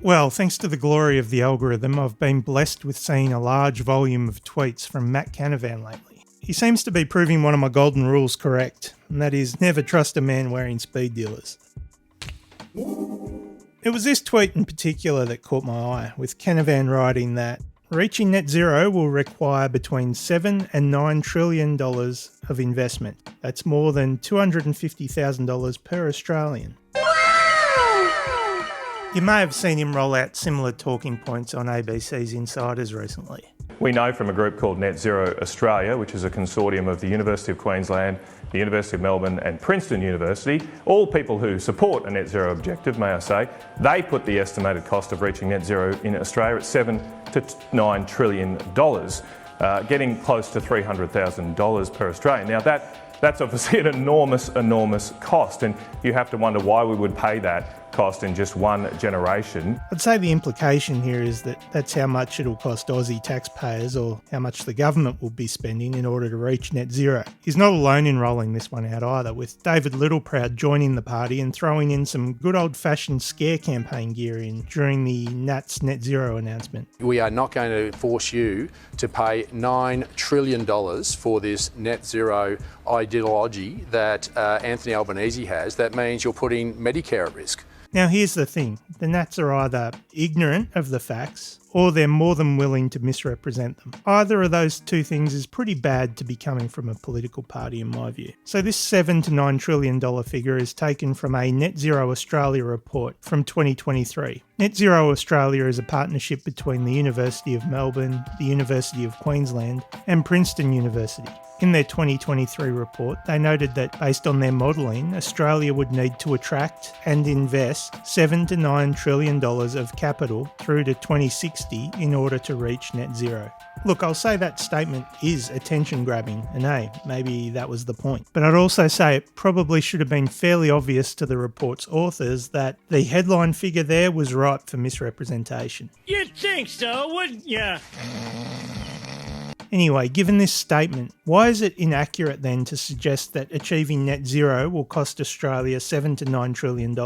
Well, thanks to the glory of the algorithm, I've been blessed with seeing a large volume of tweets from Matt Canavan lately. He seems to be proving one of my golden rules correct, and that is never trust a man wearing speed dealers. It was this tweet in particular that caught my eye, with Canavan writing that reaching net zero will require between $7 and $9 trillion of investment. That's more than $250,000 per Australian. You may have seen him roll out similar talking points on ABC's Insiders recently. We know from a group called Net Zero Australia, which is a consortium of the University of Queensland, the University of Melbourne and Princeton University, all people who support a net zero objective, may I say, they put the estimated cost of reaching net zero in Australia at $7 to $9 trillion, getting close to $300,000 per Australian. Now that's obviously an enormous cost, and you have to wonder why we would pay that cost in just one generation. I'd say the implication here is that that's how much it'll cost Aussie taxpayers, or how much the government will be spending in order to reach net zero. He's not alone in rolling this one out either, with David Littleproud joining the party and throwing in some good old-fashioned scare campaign gear in during the Nats net zero announcement. We are not going to force you to pay $9 trillion for this net zero ideology that Anthony Albanese has. That means you're putting Medicare at risk. Now here's the thing, the Nats are either ignorant of the facts or they're more than willing to misrepresent them. Either of those two things is pretty bad to be coming from a political party in my view. So this $7 to $9 trillion figure is taken from a Net Zero Australia report from 2023. Net Zero Australia is a partnership between the University of Melbourne, the University of Queensland and Princeton University. In their 2023 report, they noted that based on their modelling, Australia would need to attract and invest $7 to $9 trillion of capital through to 2060 in order to reach net zero. Look, I'll say that statement is attention-grabbing, and hey, maybe that was the point. But I'd also say it probably should have been fairly obvious to the report's authors that the headline figure there was ripe for misrepresentation. You'd think so, wouldn't you? Anyway, given this statement, why is it inaccurate then to suggest that achieving net zero will cost Australia $7 to $9 trillion,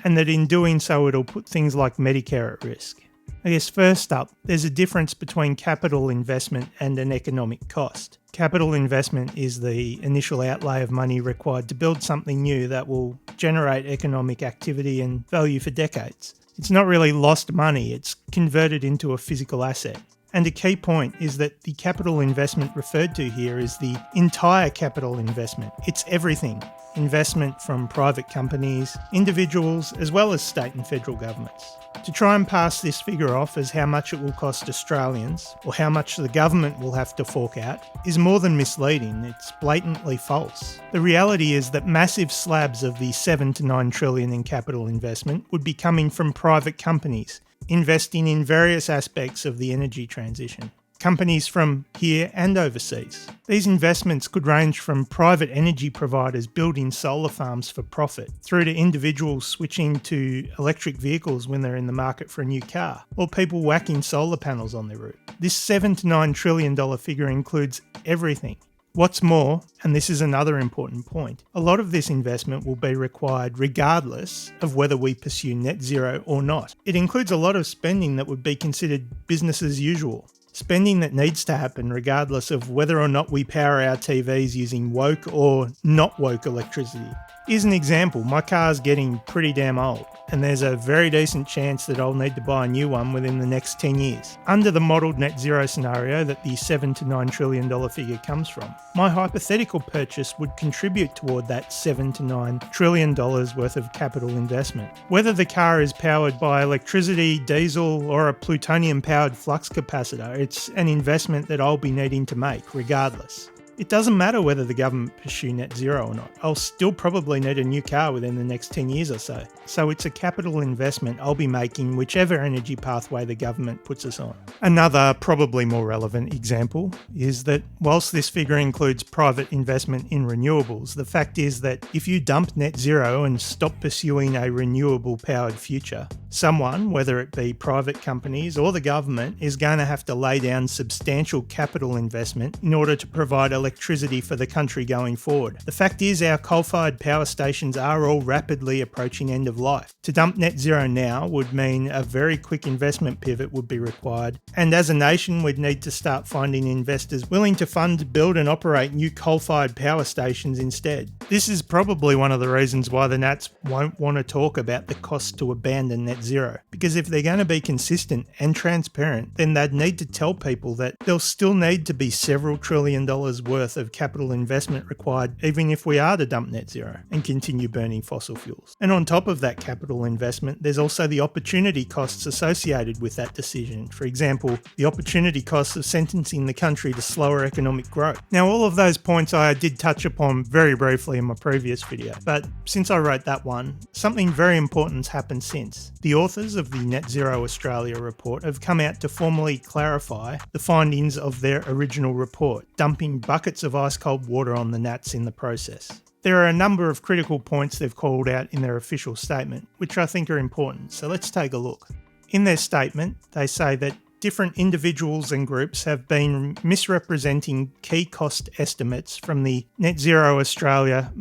and that in doing so it'll put things like Medicare at risk? I guess first up, there's a difference between capital investment and an economic cost. Capital investment is the initial outlay of money required to build something new that will generate economic activity and value for decades. It's not really lost money, it's converted into a physical asset. And a key point is that the capital investment referred to here is the entire capital investment. It's everything. Investment from private companies, individuals, as well as state and federal governments. To try and pass this figure off as how much it will cost Australians, or how much the government will have to fork out, is more than misleading, it's blatantly false. The reality is that massive slabs of the $7 to $9 trillion in capital investment would be coming from private companies, investing in various aspects of the energy transition. Companies from here and overseas. These investments could range from private energy providers building solar farms for profit, through to individuals switching to electric vehicles when they're in the market for a new car, or people whacking solar panels on their roof. This $7 to $9 trillion figure includes everything. What's more, and this is another important point, a lot of this investment will be required regardless of whether we pursue net zero or not. It includes a lot of spending that would be considered business as usual. Spending that needs to happen regardless of whether or not we power our TVs using woke or not woke electricity. Here's an example, my car's getting pretty damn old, and there's a very decent chance that I'll need to buy a new one within the next 10 years. Under the modelled net zero scenario that the $7 to $9 trillion figure comes from, my hypothetical purchase would contribute toward that $7 to $9 trillion worth of capital investment. Whether the car is powered by electricity, diesel, or a plutonium-powered flux capacitor, it's an investment that I'll be needing to make regardless. It doesn't matter whether the government pursue net zero or not. I'll still probably need a new car within the next 10 years or so. So it's a capital investment I'll be making whichever energy pathway the government puts us on. Another, probably more relevant example is that whilst this figure includes private investment in renewables, the fact is that if you dump net zero and stop pursuing a renewable powered future, someone, whether it be private companies or the government, is going to have to lay down substantial capital investment in order to provide electricity electricity for the country going forward. The fact is our coal-fired power stations are all rapidly approaching end of life. To dump net zero now would mean a very quick investment pivot would be required, and as a nation we'd need to start finding investors willing to fund, build and operate new coal-fired power stations instead. This is probably one of the reasons why the Nats won't want to talk about the cost to abandon net zero, because if they're going to be consistent and transparent, then they'd need to tell people that there'll still need to be several $1 trillion worth of capital investment required even if we are to dump net zero and continue burning fossil fuels. And on top of that capital investment, there's also the opportunity costs associated with that decision. For example, the opportunity costs of sentencing the country to slower economic growth. Now, all of those points I did touch upon very briefly in my previous video, but since I wrote that one, something very important's happened since. The authors of the Net Zero Australia report have come out to formally clarify the findings of their original report, dumping buckets of ice-cold water on the Nats in the process. There are a number of critical points they've called out in their official statement, which I think are important, so let's take a look. In their statement, they say that different individuals and groups have been misrepresenting key cost estimates from the Net Zero Australia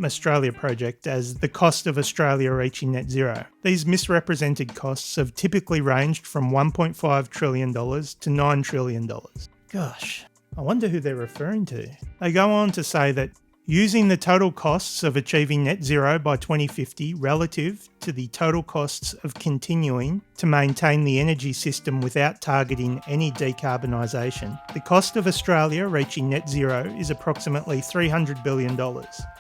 project as the cost of Australia reaching net zero. These misrepresented costs have typically ranged from $1.5 trillion to $9 trillion. Gosh, I wonder who they're referring to. They go on to say that using the total costs of achieving net zero by 2050 relative to the total costs of continuing to maintain the energy system without targeting any decarbonisation, the cost of Australia reaching net zero is approximately $300 billion,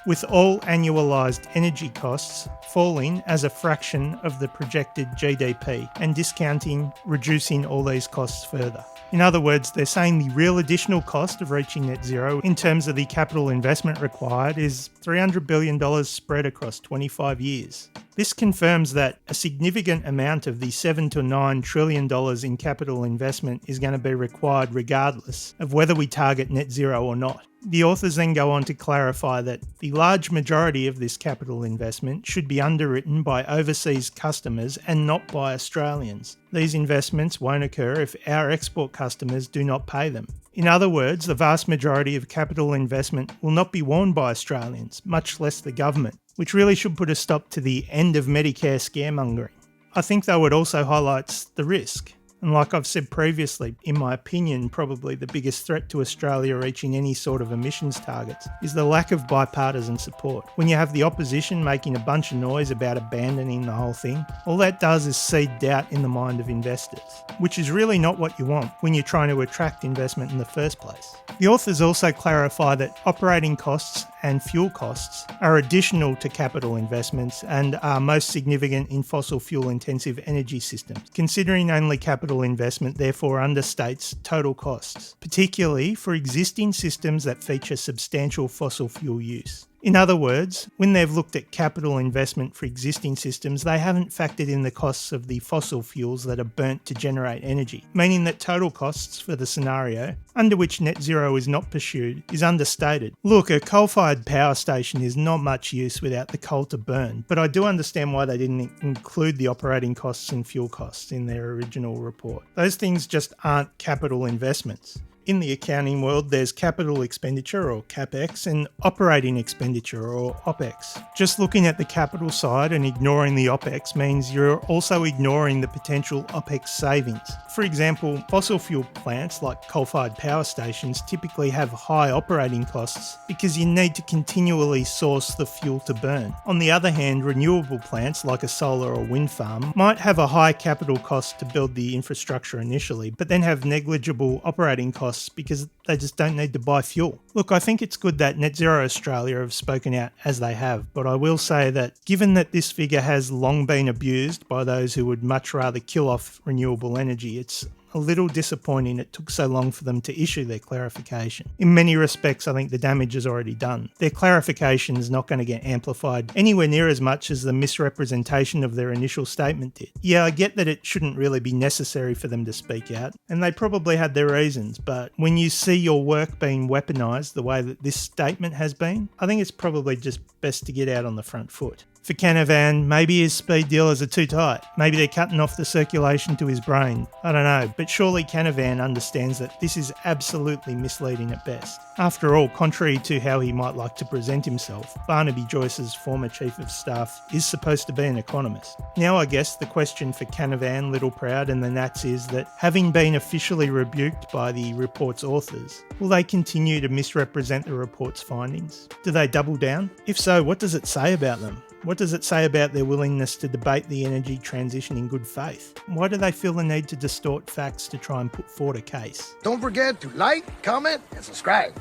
with all annualised energy costs falling as a fraction of the projected GDP and discounting, reducing all these costs further. In other words, they're saying the real additional cost of reaching net zero in terms of the capital investment required is $300 billion spread across 25 years. This confirms that a significant amount of the $7 to $9 trillion in capital investment is going to be required regardless of whether we target net zero or not. The authors then go on to clarify that the large majority of this capital investment should be underwritten by overseas customers and not by Australians. These investments won't occur if our export customers do not pay them. In other words, the vast majority of capital investment will not be borne by Australians, much less the government, which really should put a stop to the end of Medicare scaremongering. I think though it also highlights the risk. And like I've said previously, in my opinion, probably the biggest threat to Australia reaching any sort of emissions targets is the lack of bipartisan support. When you have the opposition making a bunch of noise about abandoning the whole thing, all that does is seed doubt in the mind of investors, which is really not what you want when you're trying to attract investment in the first place. The authors also clarify that operating costs and fuel costs are additional to capital investments and are most significant in fossil fuel intensive energy systems. Considering only capital investment therefore understates total costs, particularly for existing systems that feature substantial fossil fuel use. In other words, when they've looked at capital investment for existing systems, they haven't factored in the costs of the fossil fuels that are burnt to generate energy, meaning that total costs for the scenario under which net zero is not pursued is understated. Look, a coal-fired power station is not much use without the coal to burn, but I do understand why they didn't include the operating costs and fuel costs in their original report. Those things just aren't capital investments. In the accounting world, there's capital expenditure or CapEx and operating expenditure or OpEx. Just looking at the capital side and ignoring the OpEx means you're also ignoring the potential OpEx savings. For example, fossil fuel plants like coal-fired power stations typically have high operating costs because you need to continually source the fuel to burn. On the other hand, renewable plants like a solar or wind farm might have a high capital cost to build the infrastructure initially, but then have negligible operating costs because they just don't need to buy fuel. Look, I think it's good that Net Zero Australia have spoken out as they have, but I will say that given that this figure has long been abused by those who would much rather kill off renewable energy, it's a little disappointing it took so long for them to issue their clarification. In many respects, I think the damage is already done. Their clarification is not going to get amplified anywhere near as much as the misrepresentation of their initial statement did. Yeah, I get that it shouldn't really be necessary for them to speak out, and they probably had their reasons, but when you see your work being weaponised the way that this statement has been, I think it's probably just best to get out on the front foot. For Canavan, maybe his speed dealers are too tight. Maybe they're cutting off the circulation to his brain. I don't know, but surely Canavan understands that this is absolutely misleading at best. After all, contrary to how he might like to present himself, Barnaby Joyce's former Chief of Staff is supposed to be an economist. Now I guess the question for Canavan, Littleproud and the Nats is that, having been officially rebuked by the report's authors, will they continue to misrepresent the report's findings? Do they double down? If so, what does it say about them? What does it say about their willingness to debate the energy transition in good faith? Why do they feel the need to distort facts to try and put forward a case? Don't forget to like, comment, and subscribe.